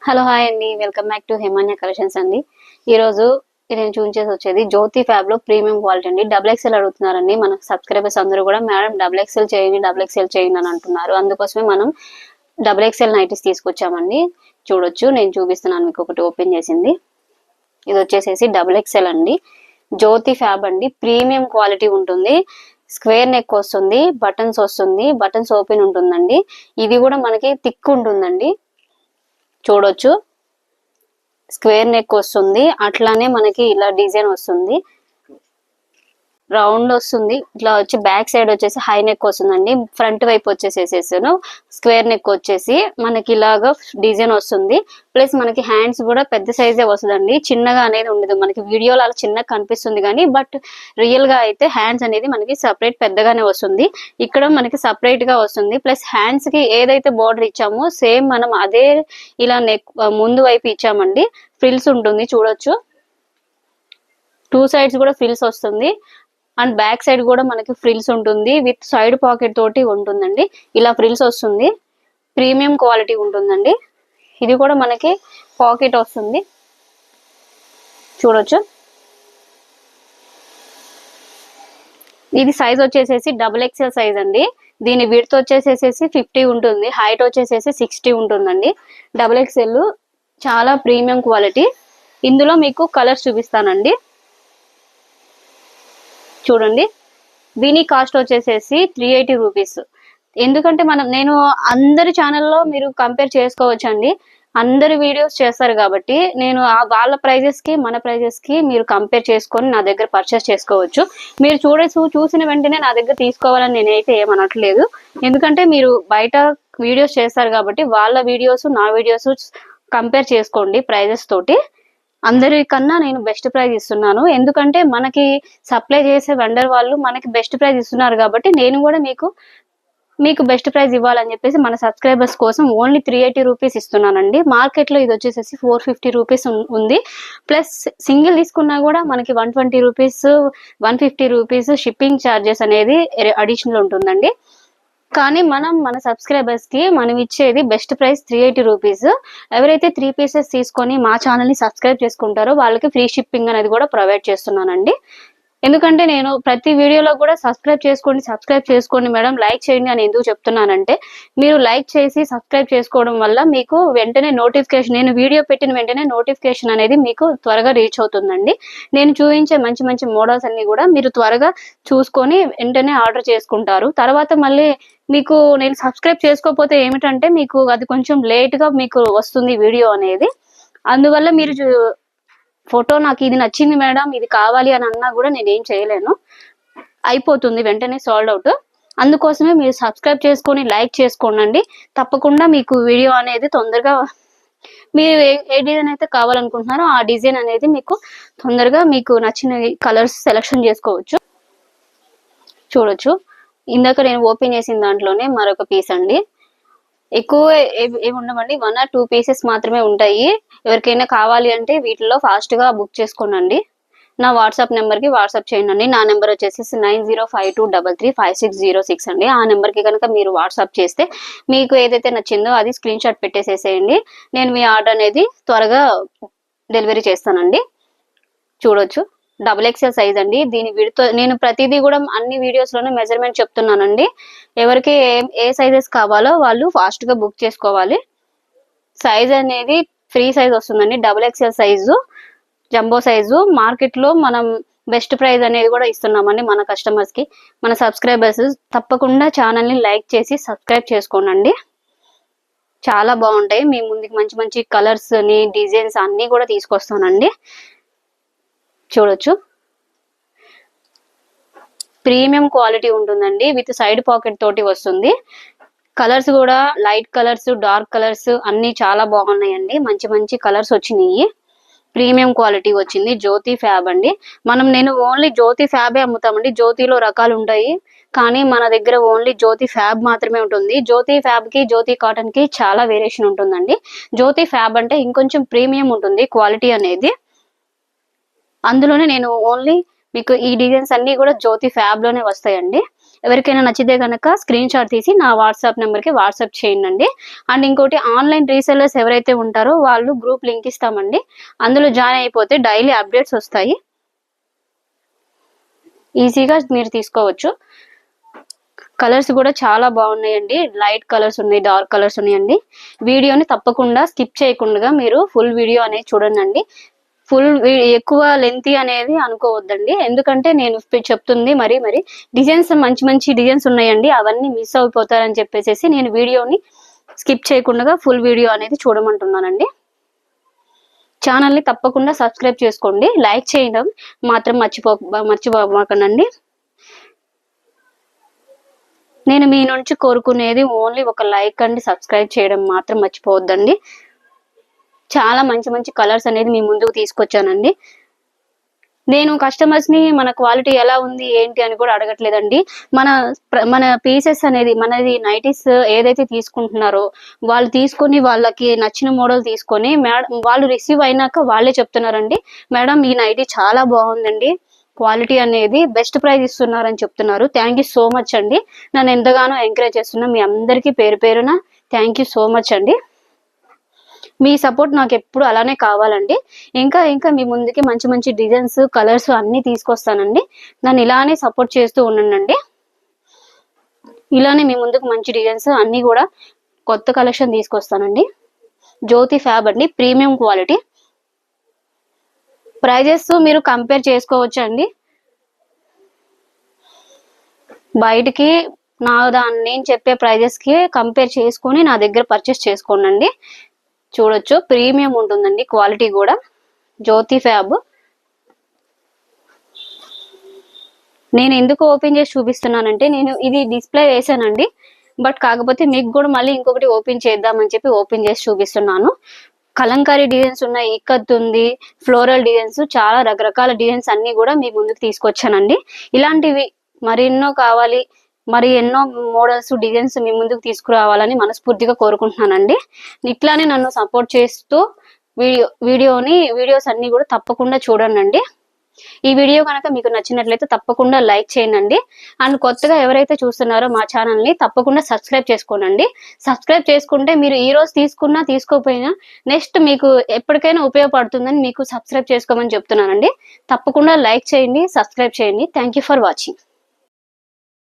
Hello hi అండి, welcome back to హిమాన్య collections అండి. ఈరోజు నేను చూపించేసి వచ్చేది జ్యోతి ఫ్యాబ్ లో ప్రీమియం క్వాలిటీ అండి. డబుల్ ఎక్స్ఎల్ అడుగుతున్నారండి మన సబ్స్క్రైబర్స్ అందరూ కూడా. మేడం డబుల్ ఎక్స్ఎల్ చేయండి అని అంటున్నారు. అందుకోసమే మనం డబుల్ ఎక్స్ఎల్ నైటీస్ తీసుకొచ్చామండి. చూడొచ్చు, నేను చూపిస్తున్నాను మీకు. ఒకటి ఓపెన్ చేసింది, ఇది వచ్చేసేసి డబుల్ ఎక్స్ఎల్ అండి. జ్యోతి ఫ్యాబ్ అండి, ప్రీమియం క్వాలిటీ ఉంటుంది. స్క్వేర్ నెక్ వస్తుంది, బటన్స్ వస్తుంది, బటన్స్ ఓపెన్ ఉంటుందండి. ఇది కూడా మనకి థిక్ ఉంటుందండి. చూడొచ్చు, స్క్వేర్ నెక్ వస్తుంది, అట్లానే మనకి ఇలా డిజైన్ వస్తుంది, రౌండ్ వస్తుంది. ఇట్లా వచ్చి బ్యాక్ సైడ్ వచ్చేసి హై నెక్ వస్తుందండి. ఫ్రంట్ వైపు వచ్చేసేసేసాను స్క్వేర్ నెక్ వచ్చేసి మనకి ఇలాగా డిజైన్ వస్తుంది. ప్లస్ మనకి హ్యాండ్స్ కూడా పెద్ద సైజే వస్తుందండి, చిన్నగా అనేది ఉండదు. మనకి వీడియోలో అలా చిన్నగా కనిపిస్తుంది కానీ బట్ రియల్ గా అయితే హ్యాండ్స్ అనేది మనకి సపరేట్ పెద్దగానే వస్తుంది. ఇక్కడ మనకి సపరేట్ గా వస్తుంది. ప్లస్ హ్యాండ్స్ కి ఏదైతే బోర్డర్ ఇచ్చామో సేమ్ మనం అదే ఇలా నెక్ ముందు వైపు ఇచ్చామండి. ఫ్రిల్స్ ఉంటుంది, చూడొచ్చు. టూ సైడ్స్ కూడా ఫ్రిల్స్ వస్తుంది అండ్ బ్యాక్ సైడ్ కూడా మనకి ఫ్రిల్స్ ఉంటుంది విత్ సైడ్ పాకెట్ తోటి ఉంటుందండి. ఇలా ఫ్రిల్స్ వస్తుంది, ప్రీమియం క్వాలిటీ ఉంటుందండి. ఇది కూడా మనకి పాకెట్ వస్తుంది, చూడొచ్చు. ఇది సైజ్ వచ్చేసేసి డబుల్ ఎక్స్ఎల్ సైజ్ అండి. దీని విడ్త్ వచ్చేసేసి 50 ఉంటుంది, హైట్ వచ్చేసేసి 60 ఉంటుందండి. డబుల్ ఎక్స్ఎల్ చాలా ప్రీమియం క్వాలిటీ. ఇందులో మీకు కలర్స్ చూపిస్తానండి, చూడండి. దీని కాస్ట్ వచ్చేసేసి 380 రూపీస్. ఎందుకంటే నేను అందరి ఛానల్లో మీరు కంపేర్ చేసుకోవచ్చండి. అందరు వీడియోస్ చేస్తారు కాబట్టి నేను వాళ్ళ ప్రైజెస్ కి మన ప్రైజెస్ కి మీరు కంపేర్ చేసుకొని నా దగ్గర పర్చేస్ చేసుకోవచ్చు. మీరు చూసిన వెంటనే నా దగ్గర తీసుకోవాలని నేనైతే ఏమనట్లేదు. ఎందుకంటే మీరు బయట వీడియోస్ చేస్తారు కాబట్టి వాళ్ళ వీడియోస్ నా వీడియోస్ కంపేర్ చేసుకోండి ప్రైజెస్ తోటి. అందరికన్నా నేను బెస్ట్ ప్రైస్ ఇస్తున్నాను. ఎందుకంటే మనకి సప్లై చేసే వెండర్ వాళ్ళు మనకి బెస్ట్ ప్రైస్ ఇస్తున్నారు కాబట్టి నేను కూడా మీకు బెస్ట్ ప్రైస్ ఇవ్వాలని చెప్పేసి మన సబ్స్క్రైబర్స్ కోసం ఓన్లీ 380 రూపీస్ ఇస్తున్నానండి. మార్కెట్ లో ఇది వచ్చేసేసి 450 రూపీస్ ఉంది. ప్లస్ సింగిల్ తీసుకున్నా కూడా మనకి 120 రూపీస్ 150 రూపీస్ షిప్పింగ్ ఛార్జెస్ అనేది అడిషనల్ ఉంటుందండి. కానీ మన సబ్స్క్రైబర్స్ కి మనం ఇచ్చేది బెస్ట్ ప్రైస్ 380 రూపీస్. ఎవరైతే 3 పీసెస్ తీసుకొని మా ఛానల్ ని సబ్స్క్రైబ్ చేసుకుంటారో వాళ్ళకి ఫ్రీ షిప్పింగ్ అనేది కూడా ప్రొవైడ్ చేస్తున్నానండి. ఎందుకంటే నేను ప్రతి వీడియోలో కూడా సబ్స్క్రైబ్ చేసుకోండి మేడం, లైక్ చేయండి అని ఎందుకు చెప్తున్నానంటే మీరు లైక్ చేసి సబ్స్క్రైబ్ చేసుకోవడం వల్ల మీకు వెంటనే నోటిఫికేషన్, నేను వీడియో పెట్టిన వెంటనే నోటిఫికేషన్ అనేది మీకు త్వరగా రీచ్ అవుతుందండి. నేను చూపించే మంచి మంచి మోడల్స్ అన్ని కూడా మీరు త్వరగా చూసుకొని వెంటనే ఆర్డర్ చేసుకుంటారు. తర్వాత మళ్ళీ మీకు నేను సబ్స్క్రైబ్ చేసుకోకపోతే ఏమిటంటే మీకు అది కొంచెం లేట్ గా మీకు వస్తుంది వీడియో అనేది. అందువల్ల మీరు ఫోటో నాకు ఇది నచ్చింది మేడం, ఇది కావాలి అని అన్నా కూడా నేనేం చేయలేను, అయిపోతుంది వెంటనే సోల్డ్ అవుట్. అందుకోసమే మీరు సబ్స్క్రైబ్ చేసుకొని లైక్ చేసుకోండి. తప్పకుండా మీకు వీడియో అనేది తొందరగా, మీరు ఏ డిజైన్ అయితే కావాలనుకుంటున్నారో ఆ డిజైన్ అనేది మీకు తొందరగా మీకు నచ్చిన కలర్స్ సెలెక్షన్ చేసుకోవచ్చు. చూడొచ్చు, ఇందాక నేను ఓపెన్ చేసిన దాంట్లోనే మరొక పీస్ అండి. ఎక్కువ ఏమి ఉండవండి, 1 or 2 పీసెస్ మాత్రమే ఉంటాయి. ఎవరికైనా కావాలి అంటే వీటిలో ఫాస్ట్ గా బుక్ చేసుకోనండి. నా వాట్సాప్ నెంబర్ కి వాట్సాప్ చేయండి. నా నెంబర్ వచ్చేసి 9052335606 అండి. ఆ నెంబర్ కి కనుక మీరు వాట్సాప్ చేస్తే మీకు ఏదైతే నచ్చిందో అది స్క్రీన్ షాట్ పెట్టేసేసేయండి. నేను మీ ఆర్డర్ అనేది త్వరగా డెలివరీ చేస్తానండి. చూడొచ్చు, డబుల్ ఎక్స్ఎల్ సైజ్ అండి. దీని విడ్త్ నేను ప్రతిదీ కూడా అన్ని వీడియోస్ లోనే మెజర్మెంట్ చెప్తున్నానండి. ఎవరికి ఏ సైజెస్ కావాలో వాళ్ళు ఫాస్ట్ గా బుక్ చేసుకోవాలి. సైజ్ అనేది ఫ్రీ సైజ్ వస్తుందండి, double XL size, jumbo size. Market లో మనం బెస్ట్ ప్రైస్ అనేది కూడా ఇస్తున్నామండి మన కస్టమర్స్ కి. మన సబ్స్క్రైబర్స్ తప్పకుండా ఛానల్ ని లైక్ చేసి సబ్స్క్రైబ్ చేసుకోనండి. చాలా బాగుంటాయి. మీ ముందుకి మంచి మంచి కలర్స్ ని డిజైన్స్ అన్ని కూడా తీసుకొస్తానండి. చూడొచ్చు, ప్రీమియం క్వాలిటీ ఉంటుందండి విత్ సైడ్ పాకెట్ తోటి వస్తుంది. కలర్స్ కూడా లైట్ కలర్స్, డార్క్ కలర్స్ అన్ని చాలా బాగున్నాయండి. మంచి మంచి కలర్స్ వచ్చినాయి, ప్రీమియం క్వాలిటీ వచ్చింది. జ్యోతి ఫ్యాబ్ అండి. నేను ఓన్లీ జ్యోతి ఫ్యాబే అమ్ముతామండి. జ్యోతిలో రకాలు ఉంటాయి కానీ మన దగ్గర ఓన్లీ జ్యోతి ఫ్యాబ్ మాత్రమే ఉంటుంది. జ్యోతి ఫ్యాబ్ కి జ్యోతి కాటన్ కి చాలా వేరియేషన్ ఉంటుందండి. జ్యోతి ఫ్యాబ్ అంటే ఇంకొంచెం ప్రీమియం ఉంటుంది క్వాలిటీ అనేది. అందులోనే నేను ఓన్లీ మీకు ఈ డిజైన్స్ అన్ని కూడా జ్యోతి ఫ్యాబ్ లోనే వస్తాయండి. ఎవరికైనా నచ్చితే కనుక స్క్రీన్ షాట్ తీసి నా వాట్సాప్ నెంబర్కి వాట్సాప్ చేయండి. అండ్ ఇంకోటి ఆన్లైన్ రీసెల్లర్స్ ఎవరైతే ఉంటారో వాళ్ళు గ్రూప్ లింక్ ఇస్తామండి, అందులో జాయిన్ అయిపోతే డైలీ అప్డేట్స్ వస్తాయి, ఈజీగా మీరు తీసుకోవచ్చు. కలర్స్ కూడా చాలా బాగున్నాయండి, లైట్ కలర్స్ ఉన్నాయి, డార్క్ కలర్స్ ఉన్నాయండి. వీడియోని తప్పకుండా స్కిప్ చేయకుండా మీరు ఫుల్ వీడియో అనేది చూడండి. ఎక్కువ లెంతీ అనేది అనుకోవద్దండి, ఎందుకంటే నేను చెప్తుంది మరి డిజైన్స్ మంచి మంచి డిజైన్స్ ఉన్నాయండి, అవన్నీ మిస్ అయిపోతారని చెప్పేసి నేను వీడియోని స్కిప్ చేయకుండా ఫుల్ వీడియో అనేది చూడమంటున్నానండి. ఛానల్ని తప్పకుండా సబ్స్క్రైబ్ చేసుకోండి, లైక్ చేయడం మాత్రం మర్చిపోకండి. నేను మీ నుంచి కోరుకునేది ఓన్లీ ఒక లైక్ అండి, సబ్స్క్రైబ్ చేయడం మాత్రం మర్చిపోవద్దండి. చాలా మంచి మంచి కలర్స్ అనేది మీ ముందుకు తీసుకొచ్చానండి. నేను కస్టమర్స్ ని మన క్వాలిటీ ఎలా ఉంది ఏంటి అని కూడా అడగట్లేదండి. మన పీసెస్ అనేది మనది నైటీస్ ఏదైతే తీసుకుంటున్నారో వాళ్ళు తీసుకొని వాళ్ళకి నచ్చిన మోడల్ తీసుకొని వాళ్ళు రిసీవ్ అయినాక వాళ్ళే చెప్తున్నారండి, మేడం ఈ నైటీ చాలా బాగుందండి, క్వాలిటీ అనేది బెస్ట్ ప్రైస్ ఇస్తున్నారని చెప్తున్నారు. థ్యాంక్ యూ సో మచ్ అండి, నన్ను ఎంతగానో ఎంకరేజ్ చేస్తున్నా మీ అందరికీ పేరు పేరున థ్యాంక్ యూ సో మచ్ అండి. మీ సపోర్ట్ నాకు ఎప్పుడు అలానే కావాలండి. ఇంకా మీ ముందుకి మంచి మంచి డిజైన్స్ కలర్స్ అన్ని తీసుకొస్తానండి, నన్ను ఇలానే సపోర్ట్ చేస్తూ ఉండండి. ఇలానే మీ ముందుకు మంచి డిజైన్స్ అన్ని కూడా కొత్త కలెక్షన్ తీసుకొస్తానండి. జ్యోతి ఫ్యాబ్ అండి, ప్రీమియం క్వాలిటీ. ప్రైజెస్ మీరు కంపేర్ చేసుకోవచ్చు అండి, బయటికి నేను చెప్పే ప్రైజెస్ కి కంపేర్ చేసుకొని నా దగ్గర పర్చేస్ చేసుకోండి. చూడొచ్చు ప్రీమియం ఉంటుందండి క్వాలిటీ కూడా. జ్యోతి ఫ్యాబ్ నేను ఎందుకు ఓపెన్ చేసి చూపిస్తున్నానంటే నేను ఇది డిస్ప్లే వేసానండి, బట్ కాకపోతే మీకు కూడా మళ్ళీ ఇంకొకటి ఓపెన్ చేద్దామని చెప్పి ఓపెన్ చేసి చూపిస్తున్నాను. కలంకారీ డిజైన్స్ ఉన్నాయి, ఇక్కత్ ఉంది, ఫ్లోరల్ డిజైన్స్, చాలా రకరకాల డిజైన్స్ అన్ని కూడా మీ ముందుకు తీసుకొచ్చానండి. ఇలాంటివి మరెన్నో కావాలి, ఎన్నో మోడల్స్ డిజైన్స్ మీ ముందుకు తీసుకురావాలని మనస్ఫూర్తిగా కోరుకుంటున్నానండి. ఇట్లానే నన్ను సపోర్ట్ చేస్తూ వీడియోస్ అన్ని కూడా తప్పకుండా చూడండి. ఈ వీడియో కనుక మీకు నచ్చినట్లయితే తప్పకుండా లైక్ చేయండి. అండ్ కొత్తగా ఎవరైతే చూస్తున్నారో మా ఛానల్ని తప్పకుండా సబ్స్క్రైబ్ చేసుకోనండి. సబ్స్క్రైబ్ చేసుకుంటే మీరు ఈ రోజు తీసుకున్నా తీసుకోపోయినా నెక్స్ట్ మీకు ఎప్పటికైనా ఉపయోగపడుతుందని మీకు సబ్స్క్రైబ్ చేసుకోమని చెప్తున్నానండి. తప్పకుండా లైక్ చేయండి, సబ్స్క్రైబ్ చేయండి. Thank you for watching.